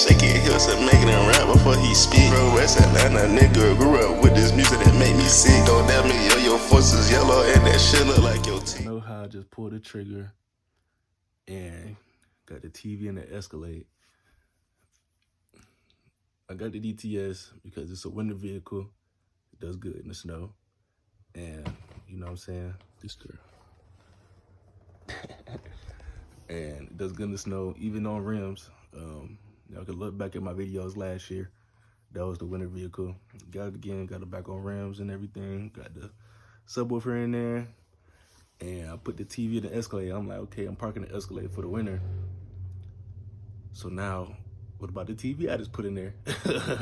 shake it, he'll say make it and rap before he speak. Bro, West Atlanta nigga, grew up with this music that make me sick. Don't damn me, yo, your force is yellow and that shit look like your teeth. I know how I just pulled the trigger and got the TV in the Escalade. I got the DTS because it's a winter vehicle. It does good in the snow. And you know what I'm saying? This girl. And it does good in the snow, even on rims. Y'all can look back at my videos last year. That was the winter vehicle. Got it again, got it back on rims and everything. Got the subwoofer in there. And I put the TV in the Escalade. I'm like, okay, I'm parking the Escalade for the winter. So now, what about the TV I just put in there?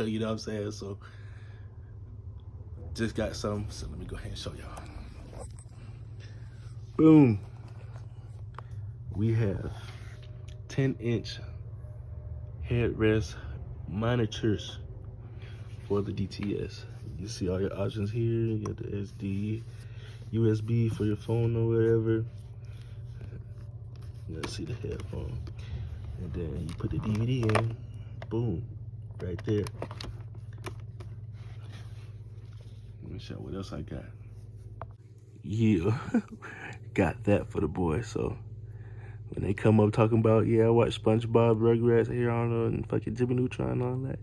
You know what I'm saying? So, just got some. So let me go ahead and show y'all. Boom. We have 10-inch headrest monitors for the DTS. You see all your options here. You got the SD, USB for your phone or whatever. You gotta see the headphone. And then you put the DVD in. Boom. Right there. Let me show you what else I got. Yeah. Got that for the boys. So when they come up talking about, yeah, I watch SpongeBob, Rugrats, Hey Arnold, and fucking Jimmy Neutron and all that.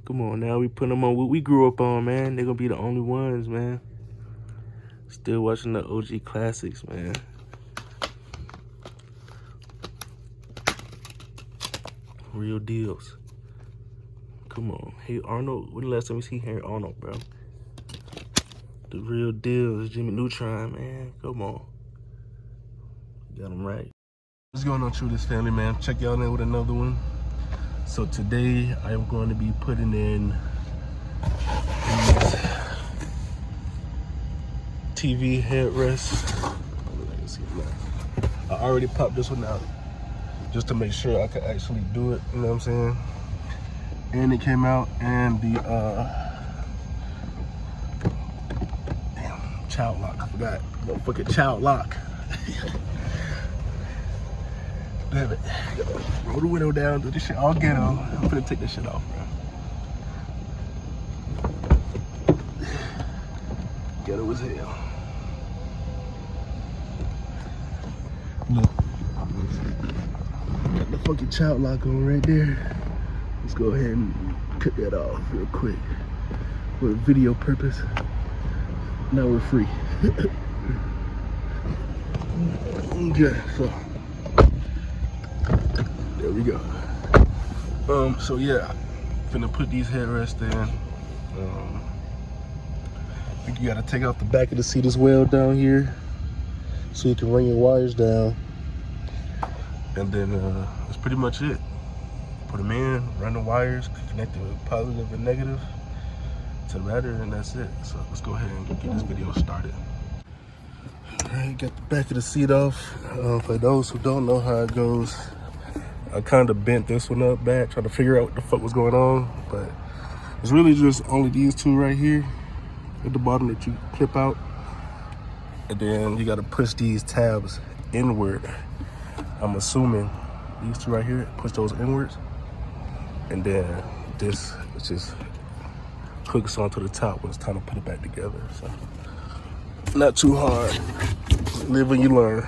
Come on now, we put them on what we grew up on, man. They're gonna be the only ones, man. Still watching the OG classics, man. Real deals. Come on. Hey Arnold, when the last time you see Hey Arnold, bro? The real deal is Jimmy Neutron, man. Come on. Got him right. What's going on, True This family, man? Check y'all in with another one. So today I am going to be putting in these TV headrests. I already popped this one out just to make sure I could actually do it, you know what I'm saying? And it came out, and the damn, child lock, I forgot. Motherfucking child lock. Damn it. Roll the window down, do this shit all ghetto. I'm gonna take this shit off, bro. Ghetto as hell. Look. Got the fucking child lock on right there. Let's go ahead and cut that off real quick. For video purpose. Now we're free. Okay, so there we go. So yeah, finna put these headrests in. I think you gotta take out the back of the seat as well down here, so you can run your wires down. And then that's pretty much it. Put them in, run the wires, connect them with positive and negative to the battery, and that's it. So let's go ahead and get this video started. All right, got the back of the seat off. For those who don't know how it goes, I kind of bent this one up back, trying to figure out what the fuck was going on, but it's really just only these two right here at the bottom that you clip out, and then you got to push these tabs inward. I'm assuming these two right here, push those inwards, and then this just hooks onto the top when it's time to put it back together. So not too hard. Live when you learn.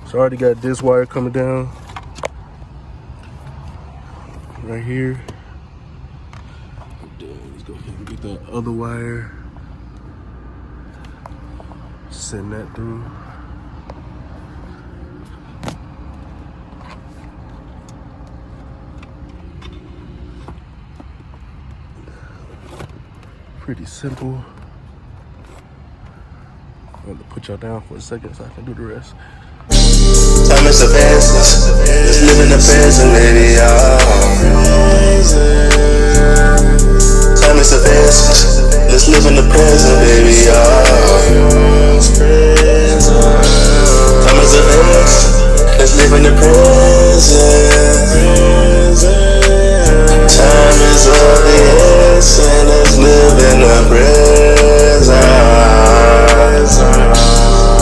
So I already got this wire coming down right here. And then let's go ahead and get that other wire. Send that through. Pretty simple. I'm gonna put y'all down for a second so I can do the rest. Time is of essence. Let's live in the present, baby. Time is of essence. Let's live in the present, baby. Time is of essence. Let's live in the present. Time is of the essence. Let's live in the present.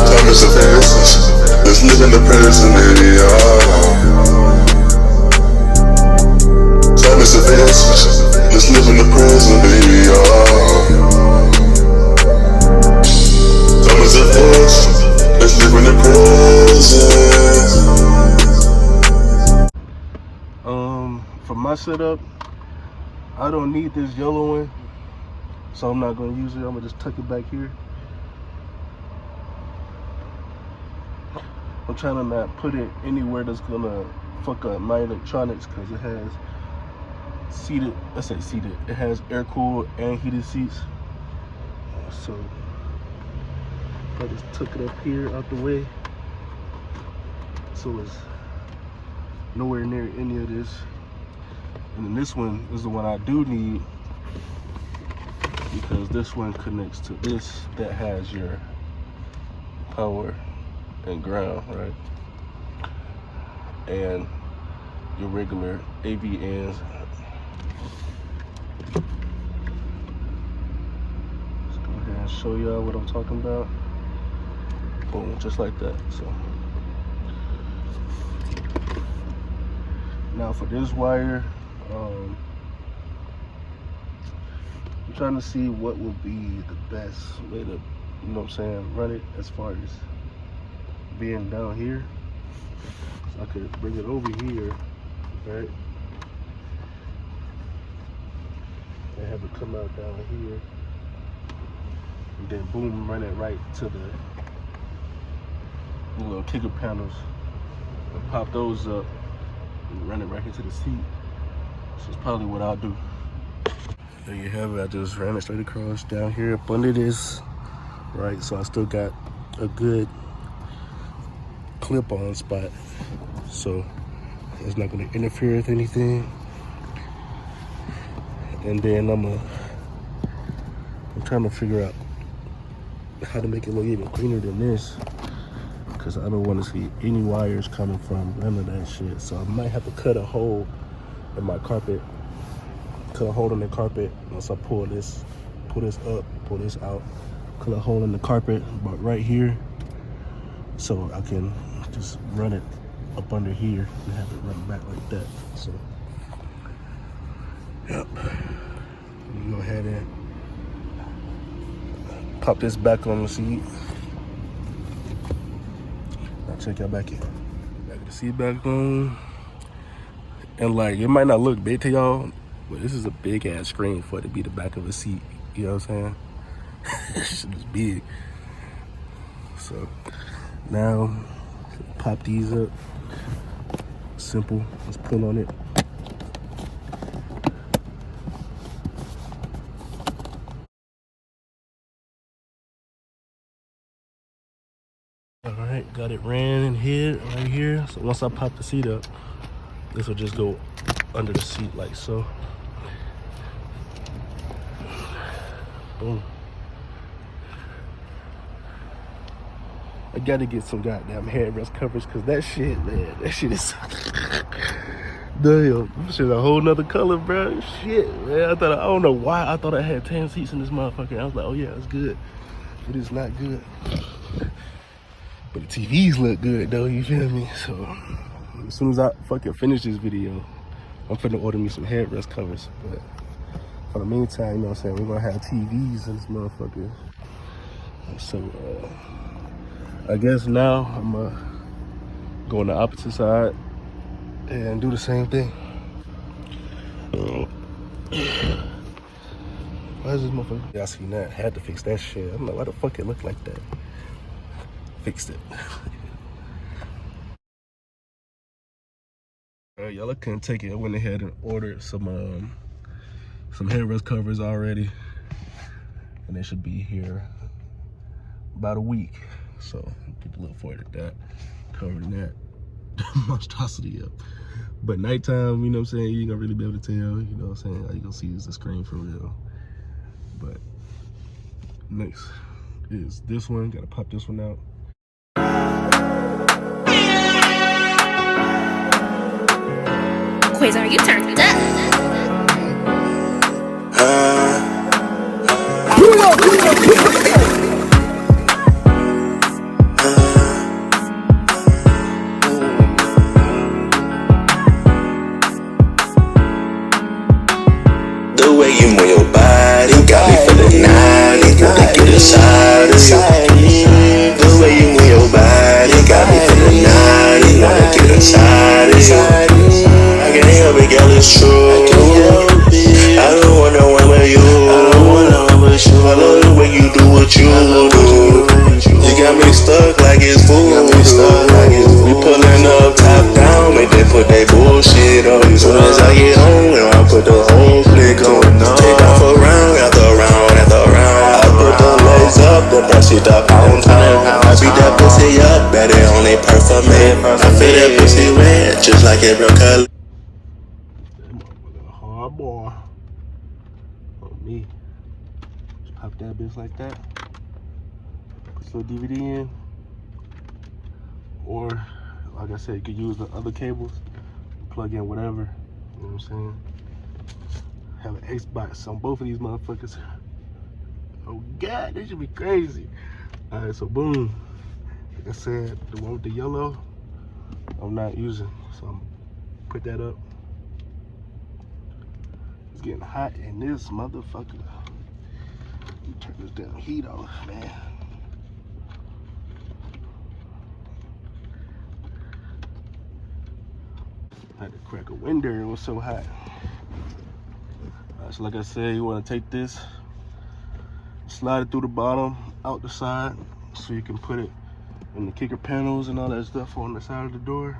Time is of essence. Let's live in the present, baby. my setup, I don't need this yellow one, so I'm not gonna use it. I'm gonna just tuck it back here. I'm trying to not put it anywhere that's gonna fuck up my electronics, because it has seated, it has air cooled and heated seats. So I just tuck it up here out the way, so it's nowhere near any of this. And then this one is the one I do need, because this one connects to this that has your power and ground, right? And your regular AV ends. Let's go ahead and show y'all what I'm talking about. Boom, just like that. So now for this wire, I'm trying to see what will be the best way to, you know what I'm saying, run it as far as being down here. So I could bring it over here, right? And have it come out down here. And then boom, run it right to the little kicker panels and pop those up and run it right into the seat. So it's probably what I'll do. There you have it. I just ran it straight across down here up under this, right? So I still got a good clip-on spot, so it's not going to interfere with anything. And then I'm trying to figure out how to make it look even cleaner than this, because I don't want to see any wires coming from none of that shit. So I might have to cut a hole in my carpet, cut a hole in the carpet once I pull this up, pull this out, cut a hole in the carpet about right here, so I can just run it up under here and have it run back like that. So yep, let me go ahead and pop this back on the seat. I'll check y'all back in. Back the seat back on. And like, it might not look big to y'all, but this is a big ass screen for it to be the back of a seat. You know what I'm saying? This shit is big. So now, pop these up. Simple. Let's pull on it. All right, got it ran and hid right here. So once I pop the seat up, this will just go under the seat like so. Boom. I gotta get some goddamn headrest covers, because that shit, man, that shit is damn, this shit a whole nother color, bro. Shit, man. I don't know why I thought I had 10 seats in this motherfucker. I was like, oh yeah, it's good. It is not good. But the TVs look good though, you feel me? So as soon as I fucking finish this video, I'm finna order me some headrest covers. But for the meantime, you know what I'm saying, we're gonna have TVs in this motherfucker. So I guess now I'm gonna go on the opposite side and do the same thing. Why is this motherfucker? Y'all seen that? Had to fix that shit. I'm like, why the fuck it look like that? Fixed it. Alright, y'all, I couldn't take it. I went ahead and ordered some headrest covers already, and they should be here about a week. So get to look forward to that. Covering that monstrosity up. But nighttime, you know what I'm saying, you ain't gonna really be able to tell, you know what I'm saying, all you gonna see is the screen for real. But next is this one. Gotta pop this one out. Quasar, you turned up. The way you move your body got me feeling naughty. Wanna get inside of you. The way you move your body got me feeling naughty. Wanna get inside of you. I can't help it, girl, it's true. just like it, bro, color. That motherfucker a hard boy. On me. Just pop that bitch like that. Put your DVD in. Or, like I said, you could use the other cables. Plug in whatever. You know what I'm saying? Have an Xbox on both of these motherfuckers. Oh God, this should be crazy. Alright, so boom. Like I said, the one with the yellow, I'm not using. So I'm put that up. It's getting hot in this motherfucker. Let me turn this damn heat off, man. I had to crack a window, it was so hot. So like I said, you want to take this, slide it through the bottom, out the side, so you can put it in the kicker panels and all that stuff on the side of the door.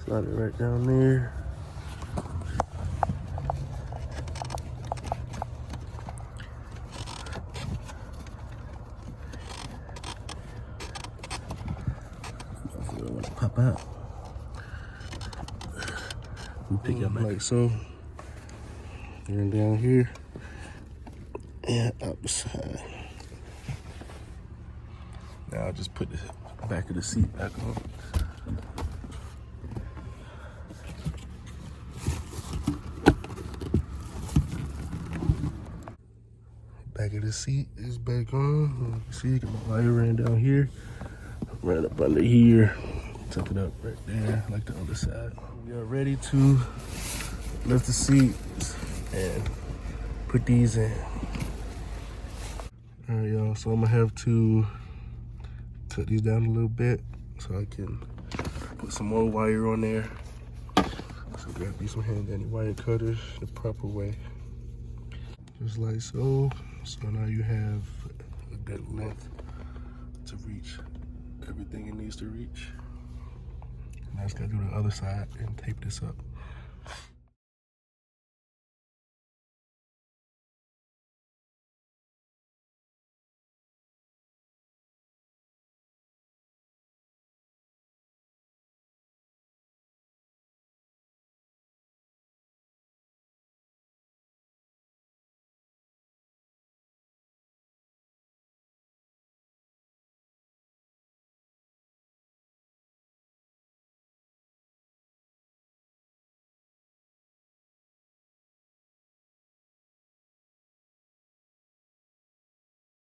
Slide it right down there. Pop out. Pick it up like so. And down here and outside. Now I'll just put the back of the seat back on. Back of the seat is back on. See, you got my wire ran down here, right up under here. Tuck it up right there, like the other side. We are ready to lift the seats and put these in. All right, y'all, so I'm gonna have to cut these down a little bit so I can put some more wire on there. So grab me some hand dandy wire cutters the proper way. Just like so. So now you have a good length to reach everything it needs to reach. Now I just gotta do the other side and tape this up.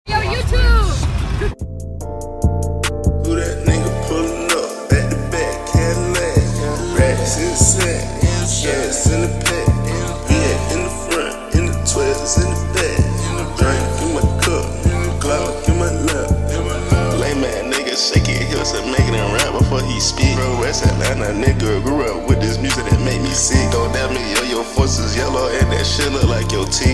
Yo, YouTube! Who that nigga pulling up at the back, Cadillac, racks in the sack, gas in the pack, yeah, in the front, in the 12s, in the back, drink in my cup, Glock in my lap. Lame man nigga shaking hips and making him rap before he speak. Bro, West Atlanta nigga grew up with this music that make me sick. Don't doubt me, yo, your force is yellow and that shit look like your teeth.